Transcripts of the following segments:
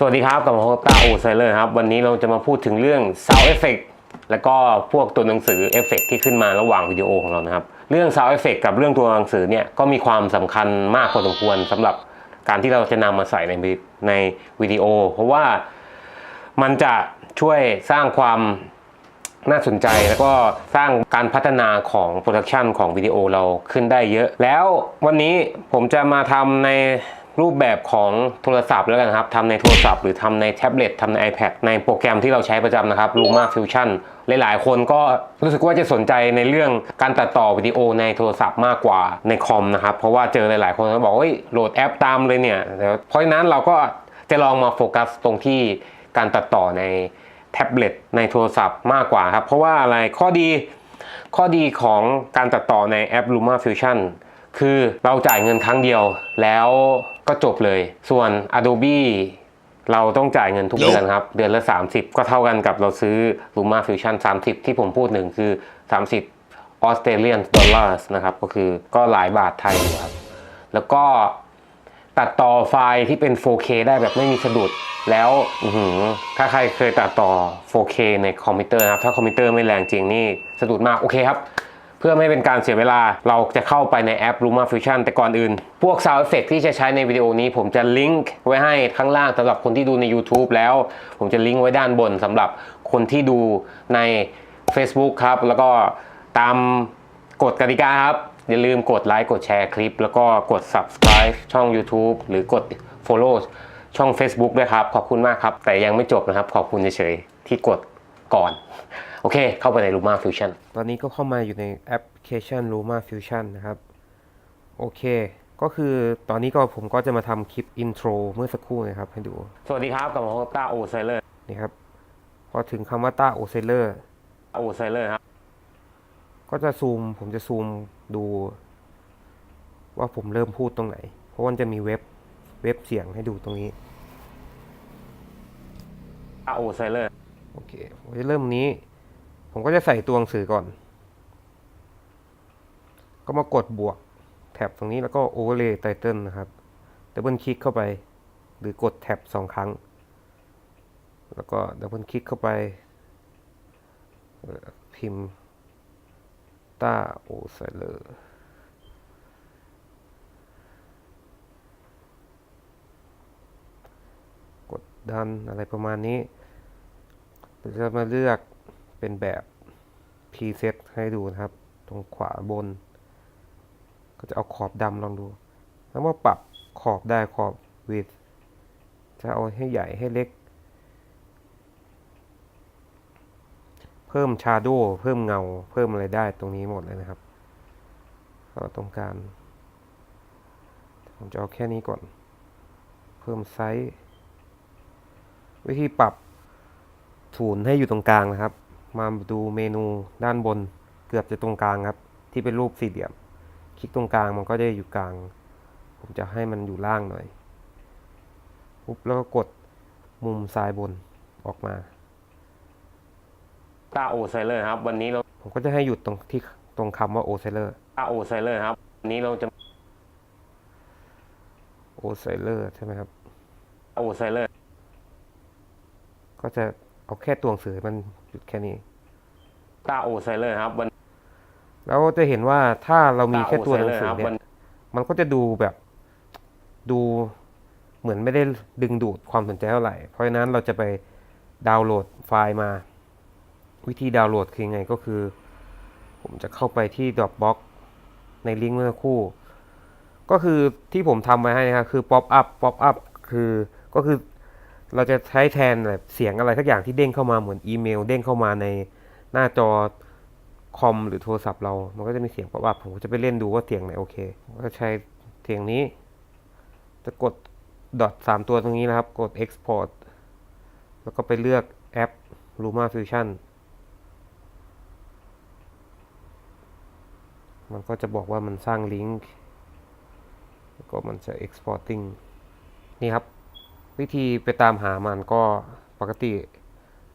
สวัสดีครับกับผมต้าอูไซเลอร์ครับวันนี้เราจะมาพูดถึงเรื่อง Sound Effect แล้วก็พวกตัวหนังสือเอฟเฟกที่ขึ้นมาระหว่างวิดีโอของเรานะครับเรื่อง Sound Effect กับเรื่องตัวหนังสือเนี่ยก็มีความสำคัญมากพอสมควรสำหรับการที่เราจะนำมาใส่ในวิดีโอเพราะว่ามันจะช่วยสร้างความน่าสนใจแล้วก็สร้างการพัฒนาของโปรดักชันของวิดีโอเราขึ้นได้เยอะแล้ววันนี้ผมจะมาทำในรูปแบบของโทรศัพท์แล้วกันครับทำในโทรศัพท์หรือทำในแท็บเล็ตทำใน iPad ในโปรแกรมที่เราใช้ประจำนะครับ Luma Fusion หลายๆคนก็รู้สึกว่าจะสนใจในเรื่องการตัดต่อวิดีโอในโทรศัพท์มากกว่าในคอมนะครับเพราะว่าเจอหลายๆคนก็บอกว่าโหลดแอปตามเลยเนี่ยเพราะฉะนั้นเราก็จะลองมาโฟกัสตรงที่การตัดต่อในแท็บเล็ตในโทรศัพท์มากกว่าครับเพราะว่าอะไรข้อดีของการตัดต่อในแอป Luma Fusion คือเราจ่ายเงินครั้งเดียวแล้วก็จบเลยส่วน Adobe เราต้องจ่ายเงินทุกเดือนครับเดือนละ30ก็เท่ากันกับเราซื้อ Luma Fusion 30ที่ผมพูดหนึ่งคือ30 Australian Dollars นะครับก็คือก็หลายบาทไทยอยู่ครับแล้วก็ตัดต่อไฟล์ที่เป็น 4K ได้แบบไม่มีสะดุดแล้วถ้าใครเคยตัดต่อ 4K ในคอมพิวเตอร์นะครับถ้าคอมพิวเตอร์ไม่แรงจริงนี่สะดุดมากโอเคครับเพื่อไม่เป็นการเสียเวลาเราจะเข้าไปในแอป Luma Fusion แต่ก่อนอื่นพวก Sound Effect ที่จะใช้ในวิดีโอนี้ผมจะลิงก์ไว้ให้ข้างล่างสำหรับคนที่ดูใน YouTube แล้วผมจะลิงก์ไว้ด้านบนสำหรับคนที่ดูใน Facebook ครับแล้วก็ตามกฎกติกาครับอย่าลืมกดไลค์กดแชร์คลิปแล้วก็กด subscribe ช่อง YouTube หรือกด follow ช่อง Facebook ด้วยครับขอบคุณมากครับแต่ยังไม่จบนะครับขอบคุณเฉยๆที่กดก่อนโอเคเข้าไปใน Luma Fusion ตอนนี้ก็เข้ามาอยู่ในแอปพลิเคชัน Luma Fusion นะครับโอเคก็คือตอนนี้ก็ผมก็จะมาทำคลิปอินโทรเมื่อสักครู่นะครับให้ดูสวัสดีครับกับผมต้าโอไซเลอร์นี่ครับพอถึงคำว่าต้าโอไซเลอร์ครับก็จะผมจะซูมดูว่าผมเริ่มพูดตรงไหนเพราะมันจะมีเว็บเสียงให้ดูตรงนี้ต้าโอไซเลอร์โอเคผมจะเริ่มนี้ผมก็จะใส่ตัวหนังสือก่อนก็มากดบวกแท็บตรงนี้แล้วก็ Overlay Title นะครับดับเบิลคลิกเข้าไปหรือกดแท็บ2 ครั้งแล้วก็ดับเบิลคลิกเข้าไปพิมพ์ต้าโอไซเลอร์กดดันอะไรประมาณนี้เราจะมาเลือกเป็นแบบ preset ให้ดูนะครับตรงขวาบนก็จะเอาขอบดำลองดูแล้วมาปรับขอบได้ขอบ width จะเอาให้ใหญ่ให้เล็กเพิ่ม shadow เพิ่มเงาเพิ่มอะไรได้ตรงนี้หมดเลยนะครับก็ต้องการผมจะเอาแค่นี้ก่อนเพิ่มไซส์วิธีปรับศูนย์ให้อยู่ตรงกลางนะครับมาดูเมนูด้านบนเกือบจะตรงกลางครับที่เป็นรูปสี่เหลี่ยมคลิกตรงกลางมันก็จะอยู่กลางผมจะให้มันอยู่ล่างหน่อยปุ๊บแล้วก็กดมุมซ้ายบนออกมาต้าโอไซเลอร์ครับวันนี้ผมก็จะให้หยุดตรงคำว่าโอไซเลอร์ต้าโอไซเลอร์ครับวันนี้เราจะโอไซเลอร์ใช่ไหมครับโอไซเลอร์ก็จะเอาแค่ตัวหนังสือมันหยุดแค่นี้ต้าโอไซเลอร์ครับแล้วจะเห็นว่าถ้าเรามีแค่ตัวหนังสือเนี่ยมันก็จะดูแบบดูเหมือนไม่ได้ดึงดูดความสนใจเท่าไหร่เพราะฉะนั้นเราจะไปดาวน์โหลดไฟล์มาวิธีดาวน์โหลดคือไงก็คือผมจะเข้าไปที่ Dropbox ในลิงก์เมื่อคู่ก็คือที่ผมทำไว้ให้นะครับคือ ป๊อปอัพก็คือเราจะใช้แทนแบบเสียงอะไรสักอย่างที่เด้งเข้ามาเหมือนอีเมลเด้งเข้ามาในหน้าจอคอมหรือโทรศัพท์เรามันก็จะมีเสียงป๊อปอัพผมก็จะไปเล่นดูว่าเสียงไหนโอเคก็ใช้เสียงนี้จะกดดอท3 ตัวตรงนี้นะครับกด Export แล้วก็ไปเลือกแอป Luma Fusion มันก็จะบอกว่ามันสร้างลิงก์แล้วก็มันจะ exporting นี่ครับวิธีไปตามหามันก็ปกติ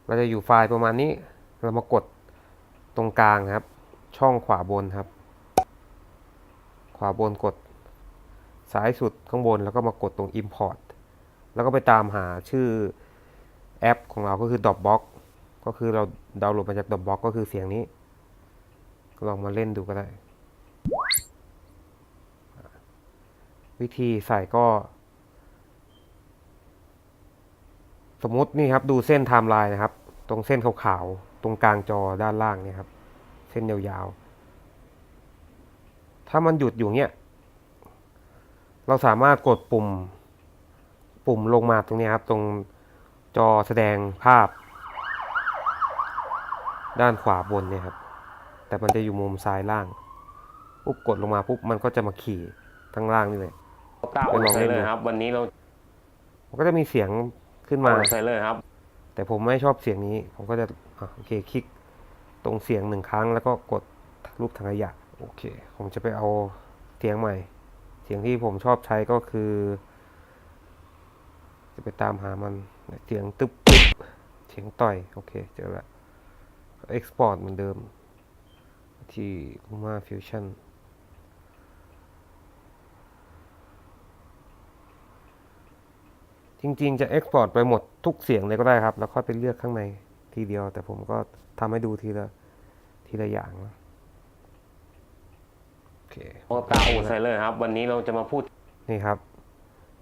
เราจะอยู่ไฟล์ประมาณนี้เรามากดตรงกลางครับช่องขวาบนครับขวาบนกดซ้ายสุดข้างบนแล้วก็มากดตรง import แล้วก็ไปตามหาชื่อแอปของเราก็คือ Dropbox ก็คือเราดาวน์โหลดมาจาก Dropbox ก็คือเสียงนี้ลองมาเล่นดูก็ได้วิธีใส่ก็สมมตินี่ครับดูเส้นไทม์ไลน์นะครับตรงเส้นขาวๆตรงกลางจอด้านล่างเนี่ยครับเส้นยาวๆถ้ามันหยุดอยู่เนี้ยเราสามารถกดปุ่มลงมาตรงนี้ครับตรงจอแสดงภาพด้านขวาบนเนี่ยครับแต่มันจะอยู่มุมซ้ายล่างปุ๊บกดลงมาปุ๊บมันก็จะมาขี่ทั้งล่างนี่เลยไปลองเล่นเลยครับวันนี้เรามันก็จะมีเสียงขึ้นมาใส่เลยครับแต่ผมไม่ชอบเสียงนี้ผมก็จะโอเคคลิกตรงเสียง1 ครั้งแล้วก็กดรูปถังขยะโอเคผมจะไปเอาเสียงใหม่เสียงที่ผมชอบใช้ก็คือจะไปตามหามันเสียงตึ๊บเสียงต่อยโอเคเจอแล้วexport เหมือนเดิมที่ Luma Fusion จริงๆจะ export ไปหมดทุกเสียงเลยก็ได้ครับแล้วค่อยไปเลือกข้างในทีเดียวแต่ผมก็ทำให้ดูทีละอย่างนะโอเคใส่เลยครับวันนี้เราจะมาพูดนี่ครับ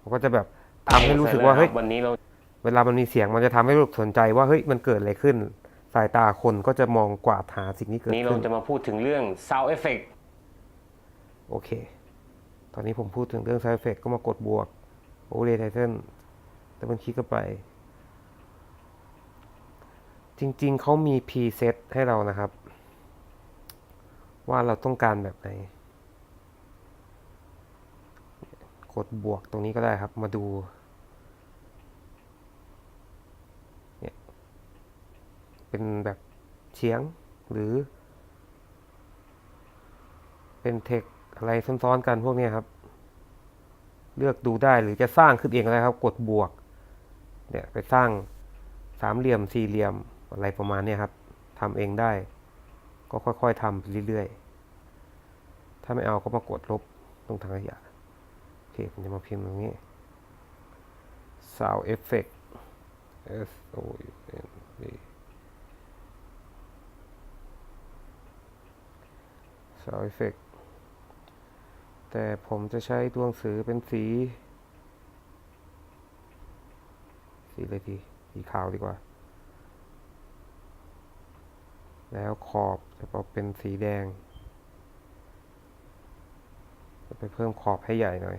ผมก็จะแบบทำให้รู้สึกว่าเฮ้ยวันนี้เราเวลามันมีเสียงมันจะทำให้รู้สนใจว่าเฮ้ยมันเกิดอะไรขึ้นสายตาคนก็จะมองกวาดหาสิ่งที่เกิดขึ้นนี้เราจะมาพูดถึงเรื่อง sound effect โอเคตอนนี้ผมพูดถึงเรื่อง sound effect ก็มากดบวก overlay title แต่มันคลิกเข้าไปจริงๆเขามี preset ให้เรานะครับว่าเราต้องการแบบไหนกดบวกตรงนี้ก็ได้ครับมาดูเนี่ยเป็นแบบเฉียงหรือเป็นเทคอะไรซ้อนๆกันพวกนี้ครับเลือกดูได้หรือจะสร้างขึ้นเองก็ได้ครับกดบวกเนี่ยไปสร้างสามเหลี่ยมสี่เหลี่ยมอะไรประมาณนี้ครับทำเองได้ก็ค่อยๆทำไปเรื่อยๆถ้าไม่เอาก็มากดลบตรงถังขยะโอเคผมจะมาพิมพ์ตรงนี้ sound effect S O N D sound effect แต่ผมจะใช้ตัวหนังสือเป็นสีอะไรดีสีขาวดีกว่าแล้วขอบจะเป็นสีแดงจะไปเพิ่มขอบให้ใหญ่หน่อย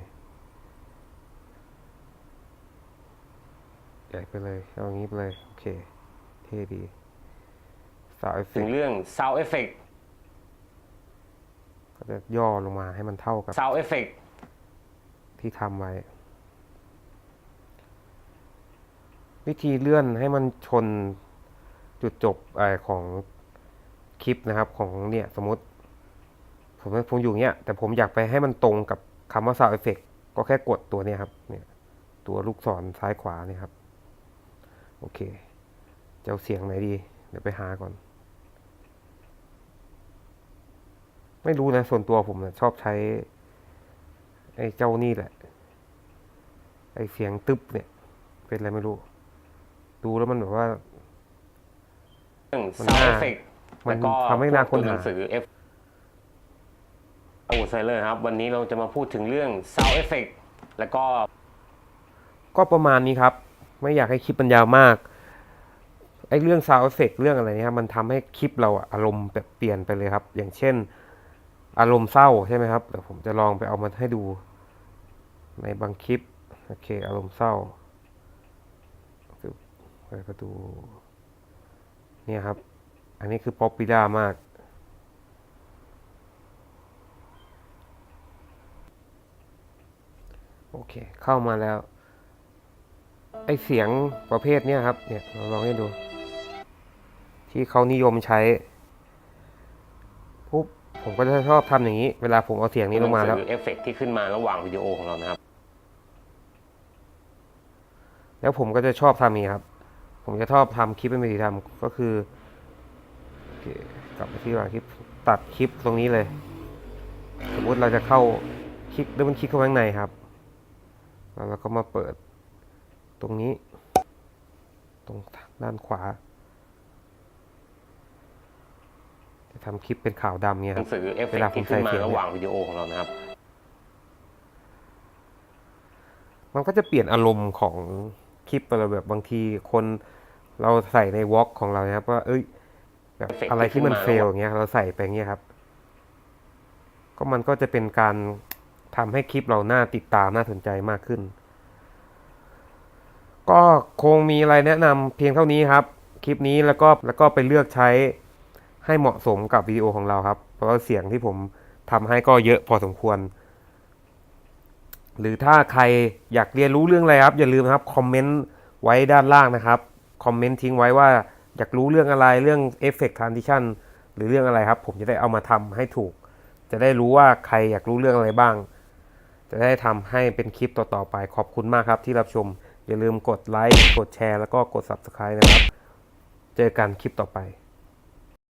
ใหญ่ไปเลยเอาอย่างนี้ไปเลยโอเคเท่ดี sound ถึง effect เรื่อง sound effect ก็จะย่อลงมาให้มันเท่ากับ sound effect ที่ทำไว้วิธีเลื่อนให้มันชนจุดจบของคลิปนะครับของเนี่ยสมมติผมอยู่เนี้ยแต่ผมอยากไปให้มันตรงกับคำว่า sound effect ก็แค่กดตัวเนี้ยครับเนี่ยตัวลูกศรซ้ายขวาเนี่ยครับโอเคจะเอาเสียงไหนดีเดี๋ยวไปหาก่อนไม่รู้นะส่วนตัวผมชอบใช้ไอ้เจ้านี่แหละไอ้เสียงตึ๊บเนี่ยเป็นอะไรไม่รู้ดูแล้วมันแบบว่าsound effect มันทำให้น่าค้นหาใส่เลยครับวันนี้เราจะมาพูดถึงเรื่อง sound effect แล้วก็ประมาณนี้ครับไม่อยากให้คลิปมันยาวมากไอ้เรื่อง sound effect เรื่องอะไรเนี่ยมันทำให้คลิปเราอารมณ์แบบเปลี่ยนไปเลยครับอย่างเช่นอารมณ์เศร้าใช่ไหมครับเดี๋ยวผมจะลองไปเอามาให้ดูในบางคลิปโอเคอารมณ์เศร้าไปก็ดูเนี่ยครับอันนี้คือป๊อปปี้ล่ามากโอเคเข้ามาแล้วไอเสียงประเภทเนี้ยครับเนี่ยเราลองให้ดูที่เขานิยมใช้ปุ๊บผมก็จะชอบทำอย่างนี้เวลาผมเอาเสียงนี้ลงมาแล้วเอฟเฟกต์ที่ขึ้นมาระหว่างวิดีโอของเรานะครับแล้วผมก็จะชอบทำอย่างนี้ครับผมจะชอบทำคลิปเป็นวิธีทำก็คือกลับไปที่ว่าคลิปตัดคลิปตรงนี้เลยสมมติเราจะเข้าคลิกแล้วมันคลิกเข้าข้างในครับแล้วเราก็มาเปิด ตรงนี้ตรงด้านขวาจะทำคลิปเป็นขาวดำเนี่ย ห ค นั รับ งสือเอฟเฟ เว ก ลา ต์ ผม ที่ขึ้นมา ใส่เสียง ระหว่างวิดีโอของเรานะครับ มันก็จะเปลี่ยนอารมณ์ของคลิปเราแบบบางทีคนเราใส่ในวอล์กของเรานะครับว่าแบบอะไรที่มันเฟลอย่างเงี้ยเราใส่ไปเงี้ยครับก็มันก็จะเป็นการทำให้คลิปเราน่าติดตามน่าสนใจมากขึ้นก็คงมีอะไรแนะนำเพียงเท่านี้ครับคลิปนี้แล้วก็ไปเลือกใช้ให้เหมาะสมกับวิดีโอของเราครับเพราะว่าเสียงที่ผมทำให้ก็เยอะพอสมควรหรือถ้าใครอยากเรียนรู้เรื่องอะไรครับอย่าลืมนะครับคอมเมนต์ไว้ด้านล่างนะครับคอมเมนต์ทิ้งไว้ว่าอยากรู้เรื่องอะไรเรื่อง Effect Transition หรือเรื่องอะไรครับผมจะได้เอามาทำให้ถูกจะได้รู้ว่าใครอยากรู้เรื่องอะไรบ้างจะได้ทำให้เป็นคลิปต่อๆไปขอบคุณมากครับที่รับชมอย่าลืมกดไลค์กดแชร์แล้วก็กด Subscribe นะครับเจอกันคลิปต่อไป